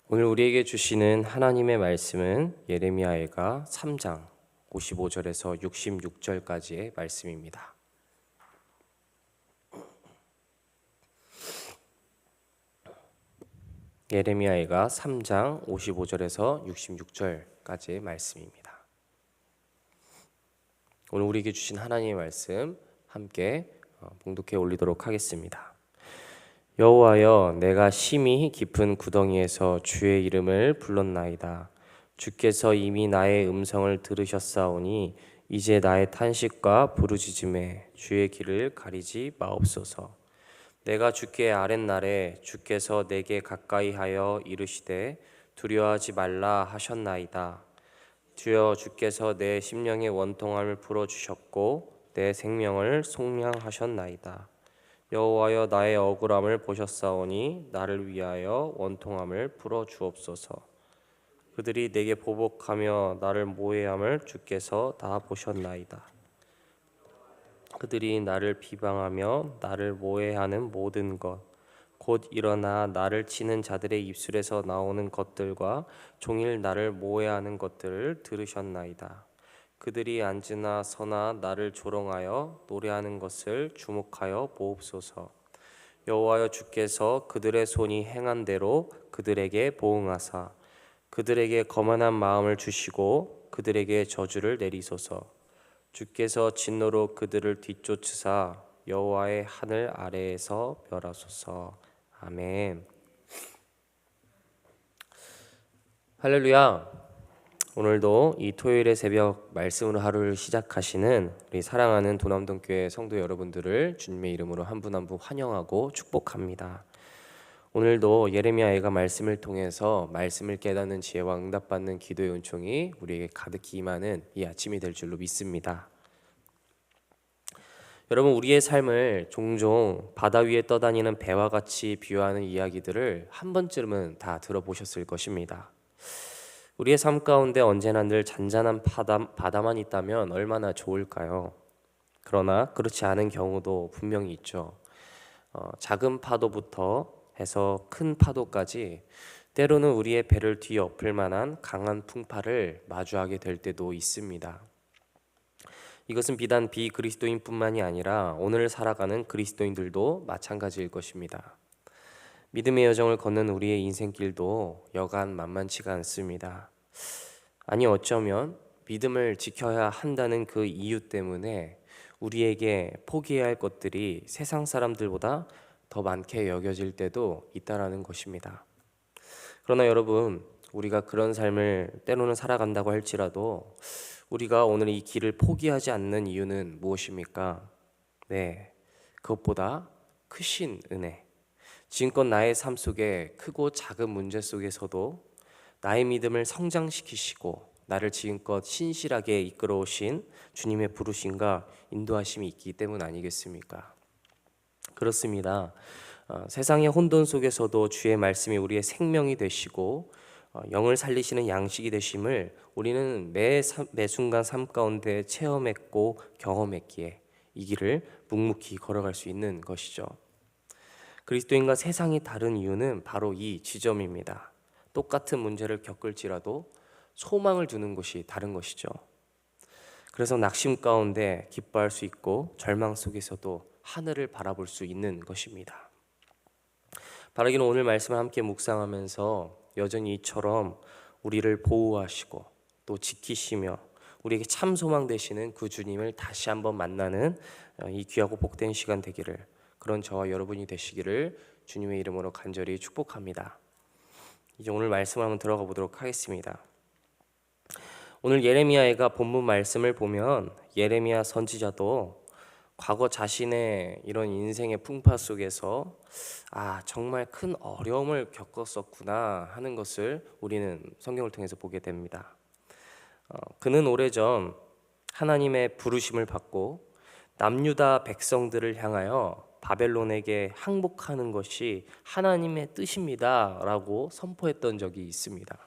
오늘 우리에게 주시는 하나님의 말씀은 예레미야가 3장 55절에서 66절까지의 말씀입니다. 예레미야가 3장 55절에서 66절까지의 말씀입니다. 오늘 우리에게 주신 하나님의 말씀 함께 봉독해 올리도록 하겠습니다. 여호와여, 내가 심히 깊은 구덩이에서 주의 이름을 불렀나이다. 주께서 이미 나의 음성을 들으셨사오니 이제 나의 탄식과 부르짖음에 주의 길을 가리지 마옵소서. 내가 주께 아랫날에 주께서 내게 가까이하여 이르시되 두려워하지 말라 하셨나이다. 주여, 주께서 내 심령의 원통함을 풀어주셨고 내 생명을 속량하셨나이다. 여호와여, 나의 억울함을 보셨사오니 나를 위하여 원통함을 풀어주옵소서. 그들이 내게 보복하며 나를 모해함을 주께서 다 보셨나이다. 그들이 나를 비방하며 나를 모해하는 모든 것, 곧 일어나 나를 치는 자들의 입술에서 나오는 것들과 종일 나를 모해하는 것들을 들으셨나이다. 그들이 앉으나 서나 나를 조롱하여 노래하는 것을 주목하여 보옵소서. 여호와여, 주께서 그들의 손이 행한 대로 그들에게 보응하사 그들에게 거만한 마음을 주시고 그들에게 저주를 내리소서. 주께서 진노로 그들을 뒤쫓으사 여호와의 하늘 아래에서 멸하소서. 아멘. 할렐루야. 오늘도 이 토요일의 새벽 말씀으로 하루를 시작하시는 우리 사랑하는 도남동교회 성도 여러분들을 주님의 이름으로 한 분 한 분 환영하고 축복합니다. 오늘도 예레미야가 말씀을 통해서 말씀을 깨닫는 지혜와 응답받는 기도의 은총이 우리에게 가득히 임하는 이 아침이 될 줄로 믿습니다. 여러분, 우리의 삶을 종종 바다 위에 떠다니는 배와 같이 비유하는 이야기들을 한 번쯤은 다 들어보셨을 것입니다. 우리의 삶 가운데 언제나 늘 잔잔한 바다만 있다면 얼마나 좋을까요? 그러나 그렇지 않은 경우도 분명히 있죠. 작은 파도부터 해서 큰 파도까지 때로는 우리의 배를 뒤엎을 만한 강한 풍파를 마주하게 될 때도 있습니다. 이것은 비단 비그리스도인뿐만이 아니라 오늘 살아가는 그리스도인들도 마찬가지일 것입니다. 믿음의 여정을 걷는 우리의 인생길도 여간 만만치가 않습니다. 아니, 어쩌면 믿음을 지켜야 한다는 그 이유 때문에 우리에게 포기해야 할 것들이 세상 사람들보다 더 많게 여겨질 때도 있다라는 것입니다. 그러나 여러분, 우리가 그런 삶을 때로는 살아간다고 할지라도 우리가 오늘 이 길을 포기하지 않는 이유는 무엇입니까? 네, 그것보다 크신 은혜. 지금껏 나의 삶 속에 크고 작은 문제 속에서도 나의 믿음을 성장시키시고 나를 지금껏 신실하게 이끌어 오신 주님의 부르심과 인도하심이 있기 때문 아니겠습니까? 그렇습니다. 세상의 혼돈 속에서도 주의 말씀이 우리의 생명이 되시고 영을 살리시는 양식이 되심을 우리는 매 순간 삶 가운데 체험했고 경험했기에 이 길을 묵묵히 걸어갈 수 있는 것이죠. 그리스도인과 세상이 다른 이유는 바로 이 지점입니다. 똑같은 문제를 겪을지라도 소망을 두는 것이 다른 것이죠. 그래서 낙심 가운데 기뻐할 수 있고 절망 속에서도 하늘을 바라볼 수 있는 것입니다. 바라기는 오늘 말씀을 함께 묵상하면서 여전히 이처럼 우리를 보호하시고 또 지키시며 우리에게 참 소망 되시는 그 주님을 다시 한번 만나는 이 귀하고 복된 시간 되기를, 그런 저와 여러분이 되시기를 주님의 이름으로 간절히 축복합니다. 이제 오늘 말씀을 한번 들어가 보도록 하겠습니다. 오늘 예레미야가 본문 말씀을 보면 예레미야 선지자도 과거 자신의 이런 인생의 풍파 속에서 정말 큰 어려움을 겪었었구나 하는 것을 우리는 성경을 통해서 보게 됩니다. 그는 오래전 하나님의 부르심을 받고 남유다 백성들을 향하여 바벨론에게 항복하는 것이 하나님의 뜻입니다 라고 선포했던 적이 있습니다.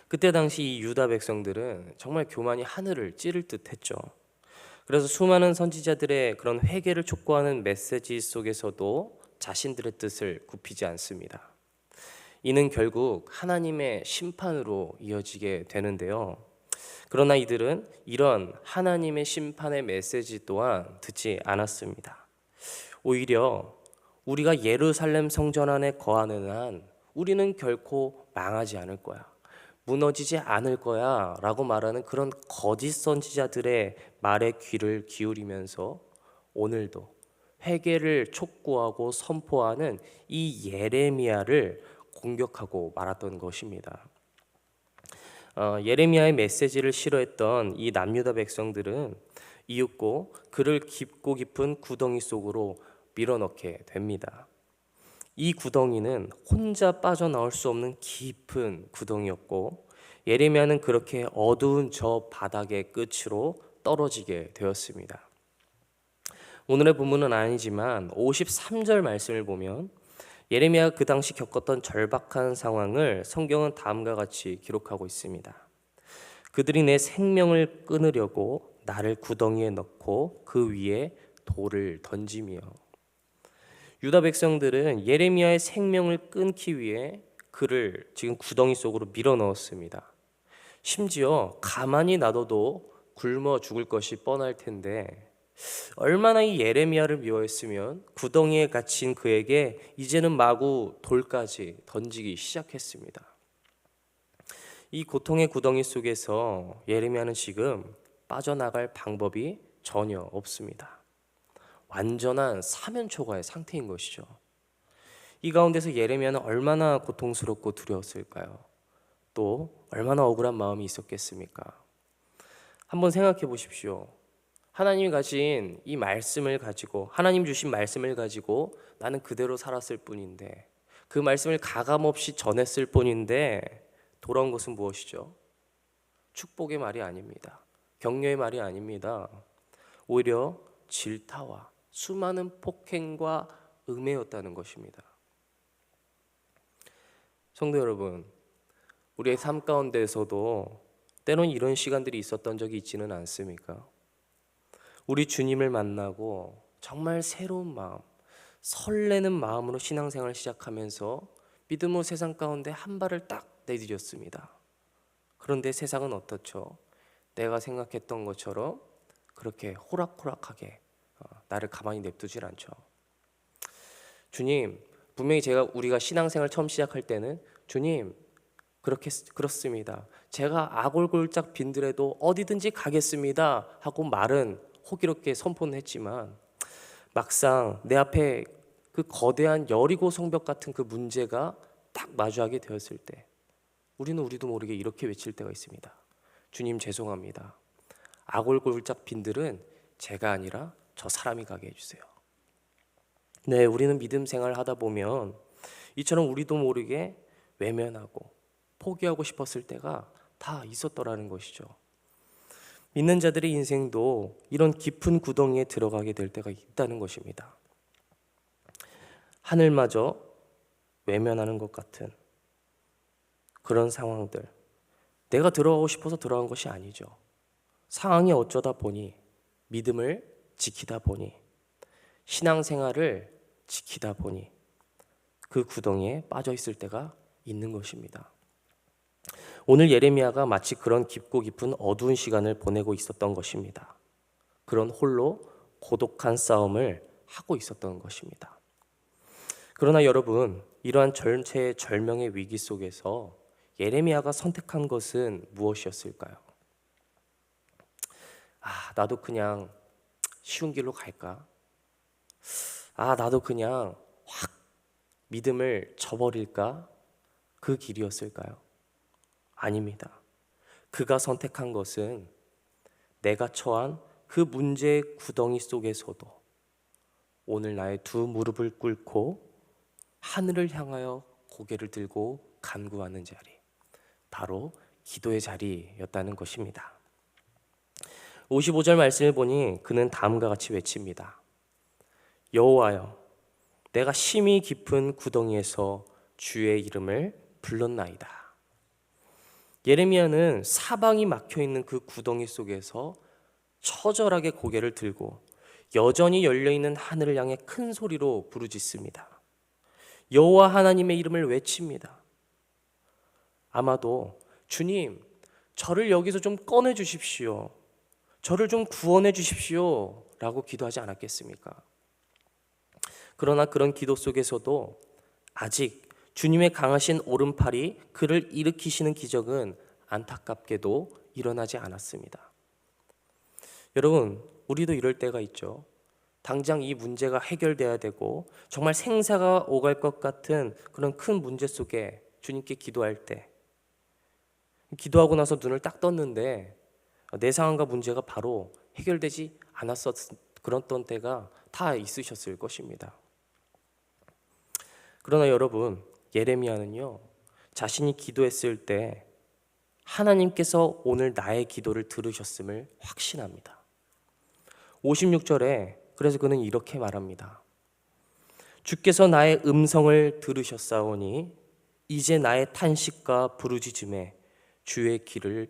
그때 당시 이 유다 백성들은 정말 교만이 하늘을 찌를 듯 했죠. 그래서 수많은 선지자들의 그런 회개를 촉구하는 메시지 속에서도 자신들의 뜻을 굽히지 않습니다. 이는 결국 하나님의 심판으로 이어지게 되는데요. 그러나 이들은 이런 하나님의 심판의 메시지 또한 듣지 않았습니다. 오히려 우리가 예루살렘 성전 안에 거하는 한 우리는 결코 망하지 않을 거야, 무너지지 않을 거야 라고 말하는 그런 거짓 선지자들의 말에 귀를 기울이면서 오늘도 회개를 촉구하고 선포하는 이 예레미야를 공격하고 말았던 것입니다. 예레미야의 메시지를 싫어했던 이 남유다 백성들은 이윽고 그를 깊고 깊은 구덩이 속으로 밀어넣게 됩니다. 이 구덩이는 혼자 빠져나올 수 없는 깊은 구덩이였고 예레미야는 그렇게 어두운 저 바닥의 끝으로 떨어지게 되었습니다. 오늘의 본문은 아니지만 53절 말씀을 보면 예레미야가 그 당시 겪었던 절박한 상황을 성경은 다음과 같이 기록하고 있습니다. 그들이 내 생명을 끊으려고 나를 구덩이에 넣고 그 위에 돌을 던지며. 유다 백성들은 예레미야의 생명을 끊기 위해 그를 지금 구덩이 속으로 밀어 넣었습니다. 심지어 가만히 놔둬도 굶어 죽을 것이 뻔할 텐데 얼마나 이 예레미야를 미워했으면 구덩이에 갇힌 그에게 이제는 마구 돌까지 던지기 시작했습니다. 이 고통의 구덩이 속에서 예레미야는 지금 빠져나갈 방법이 전혀 없습니다. 완전한 사면초가의 상태인 것이죠. 이 가운데서 예레미야는 얼마나 고통스럽고 두려웠을까요? 또 얼마나 억울한 마음이 있었겠습니까? 한번 생각해 보십시오. 하나님이 가진 이 말씀을 가지고, 하나님 주신 말씀을 가지고 나는 그대로 살았을 뿐인데, 그 말씀을 가감없이 전했을 뿐인데 돌아온 것은 무엇이죠? 축복의 말이 아닙니다. 격려의 말이 아닙니다. 오히려 질타와 수많은 폭행과 음해였다는 것입니다. 성도 여러분, 우리의 삶 가운데에서도 때론 이런 시간들이 있었던 적이 있지는 않습니까? 우리 주님을 만나고 정말 새로운 마음, 설레는 마음으로 신앙생활을 시작하면서 믿음으로 세상 가운데 한 발을 딱 내디뎠습니다. 그런데 세상은 어떻죠? 내가 생각했던 것처럼 그렇게 호락호락하게 나를 가만히 냅두질 않죠. 주님, 분명히 우리가 신앙생활 처음 시작할 때는 주님, 그렇습니다. 제가 악골골짝 빈들에도 어디든지 가겠습니다 하고 말은 호기롭게 선포는 했지만 막상 내 앞에 그 거대한 여리고 성벽 같은 그 문제가 딱 마주하게 되었을 때 우리도 모르게 이렇게 외칠 때가 있습니다. 주님 죄송합니다. 악골골짝 빈들은 제가 아니라 저 사람이 가게 해주세요. 네, 우리는 믿음 생활을 하다 보면 이처럼 우리도 모르게 외면하고 포기하고 싶었을 때가 다 있었더라는 것이죠. 믿는 자들의 인생도 이런 깊은 구덩이에 들어가게 될 때가 있다는 것입니다. 하늘마저 외면하는 것 같은 그런 상황들, 내가 들어가고 싶어서 들어간 것이 아니죠. 상황이 어쩌다 보니, 믿음을 지키다 보니, 신앙생활을 지키다 보니 그 구덩이에 빠져 있을 때가 있는 것입니다. 오늘 예레미야가 마치 그런 깊고 깊은 어두운 시간을 보내고 있었던 것입니다. 그런 홀로 고독한 싸움을 하고 있었던 것입니다. 그러나 여러분, 이러한 전체의 절명의 위기 속에서 예레미야가 선택한 것은 무엇이었을까요? 나도 그냥 쉬운 길로 갈까? 나도 그냥 확 믿음을 저버릴까? 그 길이었을까요? 아닙니다. 그가 선택한 것은 내가 처한 그 문제의 구덩이 속에서도 오늘 나의 두 무릎을 꿇고 하늘을 향하여 고개를 들고 간구하는 자리, 바로 기도의 자리였다는 것입니다. 55절 말씀을 보니 그는 다음과 같이 외칩니다. 여호와여, 내가 심히 깊은 구덩이에서 주의 이름을 불렀나이다. 예레미야는 사방이 막혀있는 그 구덩이 속에서 처절하게 고개를 들고 여전히 열려있는 하늘을 향해 큰 소리로 부르짖습니다. 여호와 하나님의 이름을 외칩니다. 아마도 주님, 저를 여기서 좀 꺼내 주십시오. 저를 좀 구원해 주십시오. 라고 기도하지 않았겠습니까? 그러나 그런 기도 속에서도 아직 주님의 강하신 오른팔이 그를 일으키시는 기적은 안타깝게도 일어나지 않았습니다. 여러분, 우리도 이럴 때가 있죠. 당장 이 문제가 해결돼야 되고 정말 생사가 오갈 것 같은 그런 큰 문제 속에 주님께 기도할 때, 기도하고 나서 눈을 딱 떴는데 내 상황과 문제가 바로 해결되지 않았었 그런 때가 다 있으셨을 것입니다. 그러나 여러분, 예레미야는요, 자신이 기도했을 때 하나님께서 오늘 나의 기도를 들으셨음을 확신합니다. 56절에 그래서 그는 이렇게 말합니다. 주께서 나의 음성을 들으셨사오니 이제 나의 탄식과 부르짖음에 주의 귀를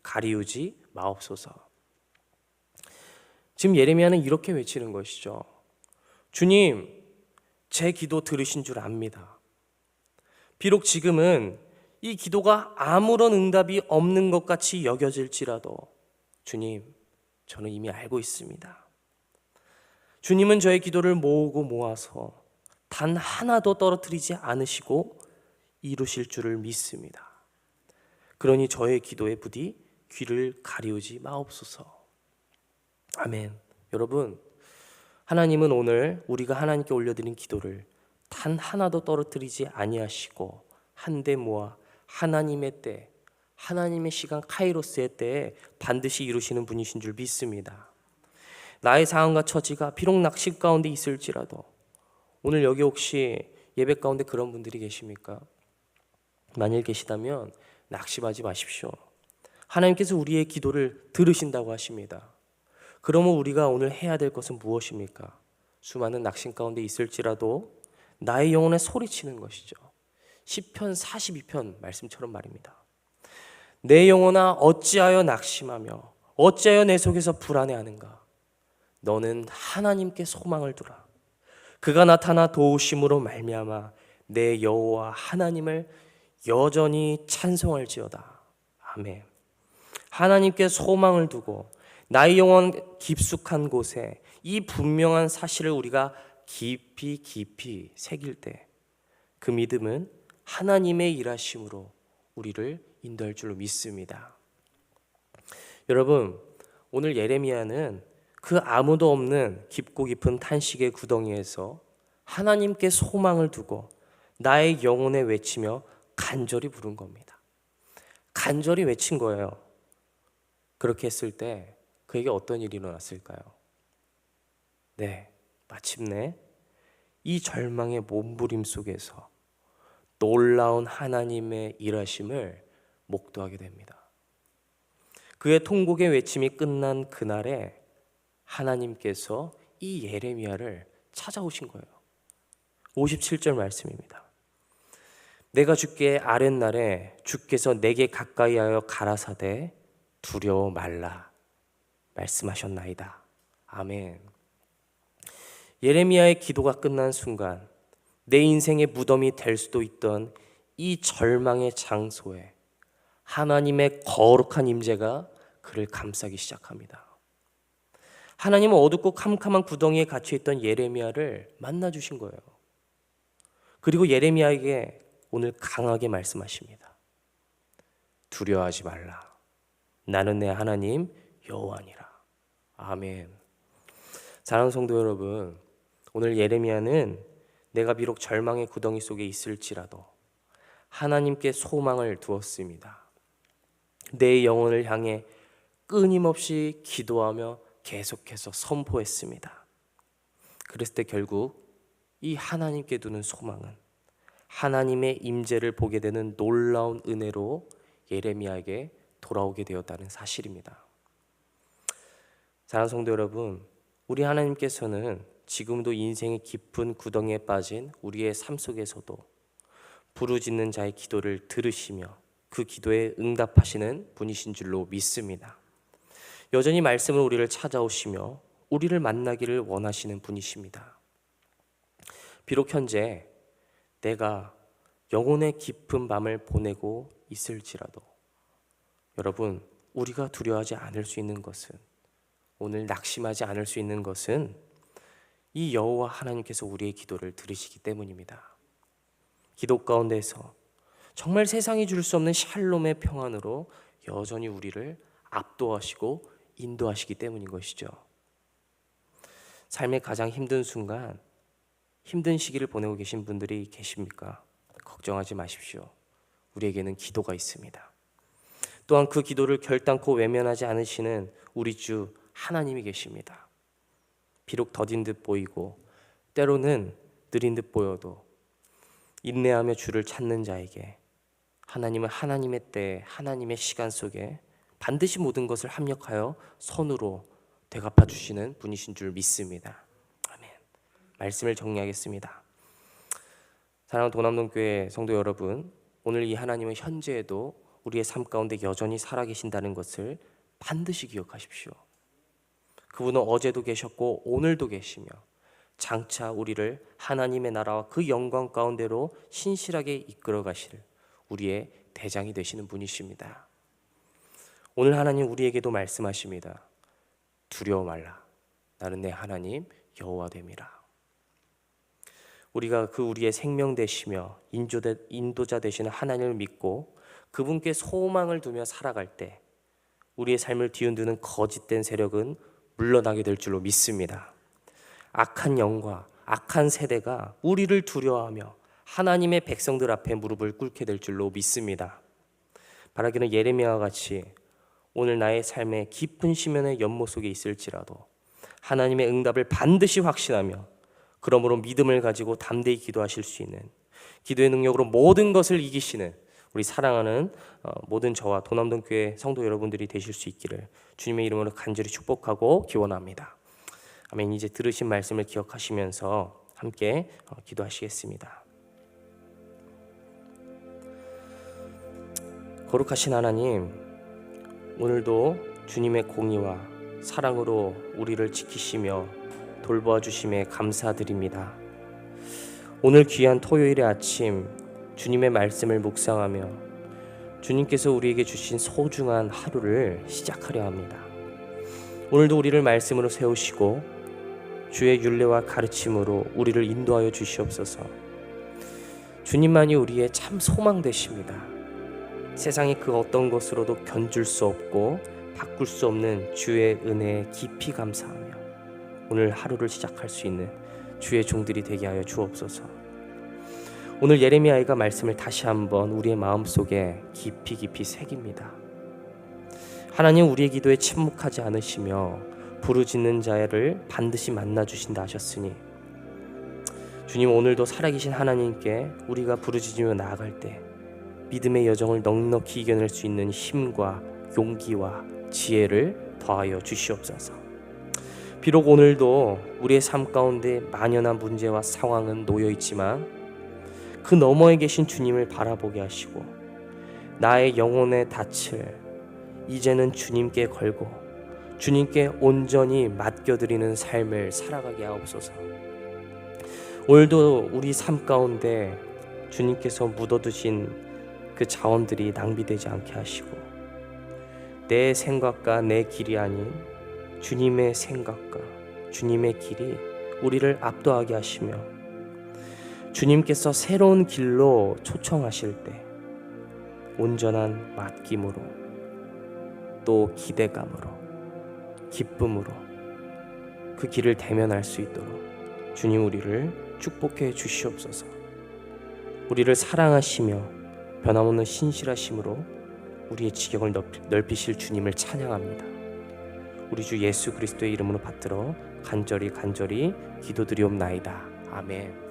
가리우지 마옵소서. 지금 예레미야는 이렇게 외치는 것이죠. 주님, 제 기도 들으신 줄 압니다. 비록 지금은 이 기도가 아무런 응답이 없는 것 같이 여겨질지라도 주님, 저는 이미 알고 있습니다. 주님은 저의 기도를 모으고 모아서 단 하나도 떨어뜨리지 않으시고 이루실 줄을 믿습니다. 그러니 저의 기도에 부디 귀를 가리우지 마옵소서. 아멘. 여러분, 하나님은 오늘 우리가 하나님께 올려드린 기도를 단 하나도 떨어뜨리지 아니하시고 한데 모아 하나님의 때, 하나님의 시간 카이로스의 때에 반드시 이루시는 분이신 줄 믿습니다. 나의 상황과 처지가 비록 낙심 가운데 있을지라도 오늘 여기 혹시 예배 가운데 그런 분들이 계십니까? 만일 계시다면 낙심하지 마십시오. 하나님께서 우리의 기도를 들으신다고 하십니다. 그러면 우리가 오늘 해야 될 것은 무엇입니까? 수많은 낙심 가운데 있을지라도 나의 영혼에 소리치는 것이죠. 시편 42편 말씀처럼 말입니다. 내 영혼아 어찌하여 낙심하며 어찌하여 내 속에서 불안해하는가? 너는 하나님께 소망을 두라. 그가 나타나 도우심으로 말미암아 내 여호와 하나님을 여전히 찬송할지어다. 아멘. 하나님께 소망을 두고 나의 영혼 깊숙한 곳에 이 분명한 사실을 우리가 깊이 새길 때 그 믿음은 하나님의 일하심으로 우리를 인도할 줄로 믿습니다. 여러분, 오늘 예레미야는 그 아무도 없는 깊고 깊은 탄식의 구덩이에서 하나님께 소망을 두고 나의 영혼에 외치며 간절히 부른 겁니다. 간절히 외친 거예요. 그렇게 했을 때 그에게 어떤 일이 일어났을까요? 네, 마침내 이 절망의 몸부림 속에서 놀라운 하나님의 일하심을 목도하게 됩니다. 그의 통곡의 외침이 끝난 그날에 하나님께서 이 예레미야를 찾아오신 거예요. 57절 말씀입니다. 내가 주께 아랫날에 주께서 내게 가까이하여 가라사대 두려워 말라 말씀하셨나이다. 아멘. 예레미야의 기도가 끝난 순간 내 인생의 무덤이 될 수도 있던 이 절망의 장소에 하나님의 거룩한 임재가 그를 감싸기 시작합니다. 하나님은 어둡고 캄캄한 구덩이에 갇혀있던 예레미야를 만나주신 거예요. 그리고 예레미야에게 오늘 강하게 말씀하십니다. 두려워하지 말라. 나는 내 하나님 여호와니라. 아멘. 사랑하는 성도 여러분, 오늘 예레미야는 내가 비록 절망의 구덩이 속에 있을지라도 하나님께 소망을 두었습니다. 내 영혼을 향해 끊임없이 기도하며 계속해서 선포했습니다. 그랬을 때 결국 이 하나님께 두는 소망은 하나님의 임재를 보게 되는 놀라운 은혜로 예레미야에게 돌아오게 되었다는 사실입니다. 사랑하는 성도 여러분, 우리 하나님께서는 지금도 인생의 깊은 구덩이에 빠진 우리의 삶 속에서도 부르짖는 자의 기도를 들으시며 그 기도에 응답하시는 분이신 줄로 믿습니다. 여전히 말씀을 우리를 찾아오시며 우리를 만나기를 원하시는 분이십니다. 비록 현재 내가 영혼의 깊은 밤을 보내고 있을지라도 여러분, 우리가 두려워하지 않을 수 있는 것은, 오늘 낙심하지 않을 수 있는 것은 이 여호와 하나님께서 우리의 기도를 들으시기 때문입니다. 기도 가운데서 정말 세상이 줄 수 없는 샬롬의 평안으로 여전히 우리를 압도하시고 인도하시기 때문인 것이죠. 삶의 가장 힘든 순간, 힘든 시기를 보내고 계신 분들이 계십니까? 걱정하지 마십시오. 우리에게는 기도가 있습니다. 또한 그 기도를 결단코 외면하지 않으시는 우리 주 하나님이 계십니다. 비록 더딘 듯 보이고 때로는 느린 듯 보여도 인내하며 주를 찾는 자에게 하나님은 하나님의 때, 하나님의 시간 속에 반드시 모든 것을 합력하여 선으로 대갚아 주시는 분이신 줄 믿습니다. 아멘. 말씀을 정리하겠습니다. 사랑하는 도남동교회 성도 여러분, 오늘 이 하나님은 현재에도 우리의 삶 가운데 여전히 살아계신다는 것을 반드시 기억하십시오. 그분은 어제도 계셨고 오늘도 계시며 장차 우리를 하나님의 나라와 그 영광 가운데로 신실하게 이끌어 가실 우리의 대장이 되시는 분이십니다. 오늘 하나님 우리에게도 말씀하십니다. 두려워 말라. 나는 내 하나님 여호와 됨이라. 우리가 그 우리의 생명 되시며 인도자 되시는 하나님을 믿고 그분께 소망을 두며 살아갈 때 우리의 삶을 뒤흔드는 거짓된 세력은 물러나게 될 줄로 믿습니다. 악한 영과 악한 세대가 우리를 두려워하며 하나님의 백성들 앞에 무릎을 꿇게 될 줄로 믿습니다. 바라기는 예레미야와 같이 오늘 나의 삶의 깊은 시면의 연못 속에 있을지라도 하나님의 응답을 반드시 확신하며 그러므로 믿음을 가지고 담대히 기도하실 수 있는, 기도의 능력으로 모든 것을 이기시는 우리 사랑하는 모든 저와 도남동교회 성도 여러분들이 되실 수 있기를 주님의 이름으로 간절히 축복하고 기원합니다. 아멘. 이제 들으신 말씀을 기억하시면서 함께 기도하시겠습니다. 거룩하신 하나님, 오늘도 주님의 공의와 사랑으로 우리를 지키시며 돌보아 주심에 감사드립니다. 오늘 귀한 토요일의 아침 주님의 말씀을 묵상하며 주님께서 우리에게 주신 소중한 하루를 시작하려 합니다. 오늘도 우리를 말씀으로 세우시고 주의 율례와 가르침으로 우리를 인도하여 주시옵소서. 주님만이 우리의 참 소망 되십니다. 세상의 그 어떤 것으로도 견줄 수 없고 바꿀 수 없는 주의 은혜에 깊이 감사하며 오늘 하루를 시작할 수 있는 주의 종들이 되게 하여 주옵소서. 오늘 예레미야가 말씀을 다시 한번 우리의 마음속에 깊이 새깁니다. 하나님, 우리의 기도에 침묵하지 않으시며 부르짖는 자를 반드시 만나 주신다 하셨으니 주님, 오늘도 살아계신 하나님께 우리가 부르짖으며 나아갈 때 믿음의 여정을 넉넉히 이겨낼 수 있는 힘과 용기와 지혜를 더하여 주시옵소서. 비록 오늘도 우리의 삶 가운데 만연한 문제와 상황은 놓여 있지만 그 너머에 계신 주님을 바라보게 하시고 나의 영혼의 닻을 이제는 주님께 걸고 주님께 온전히 맡겨드리는 삶을 살아가게 하옵소서. 오늘도 우리 삶 가운데 주님께서 묻어두신 그 자원들이 낭비되지 않게 하시고 내 생각과 내 길이 아닌 주님의 생각과 주님의 길이 우리를 압도하게 하시며 주님께서 새로운 길로 초청하실 때 온전한 맡김으로 또 기대감으로 기쁨으로 그 길을 대면할 수 있도록 주님 우리를 축복해 주시옵소서. 우리를 사랑하시며 변함없는 신실하심으로 우리의 지경을 넓히실 주님을 찬양합니다. 우리 주 예수 그리스도의 이름으로 받들어 간절히 기도드리옵나이다. 아멘.